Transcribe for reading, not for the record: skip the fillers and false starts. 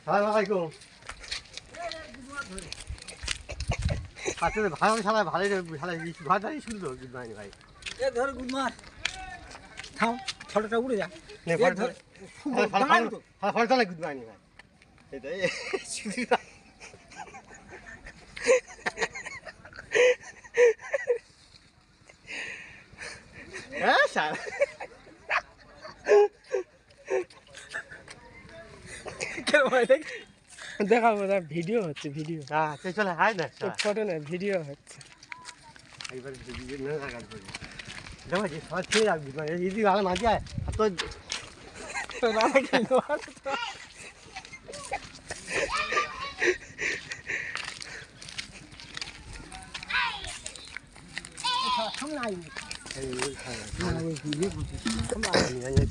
আসসালামাইকুম। আচ্ছা ভাই শালা ভালোই শালা ঘরটাই শুনলো গুড মর্নিং ভাই। এ ধর গুড মার থাম ফটোটা উড়ে যা নে ফল গুড মর্নিং ভাই। এটাই শুধু হ্যাঁ স্যার দেখাবো না, ভিডিও হচ্ছে ভিডিও। হ্যাঁ চলে হাই না ফটো না, ভিডিও হচ্ছে। এইবার দেখো যে সবাই খেয়ে রাখবি মানে যদি ভালো মাঝে আয় আর তোর সামনে আই এই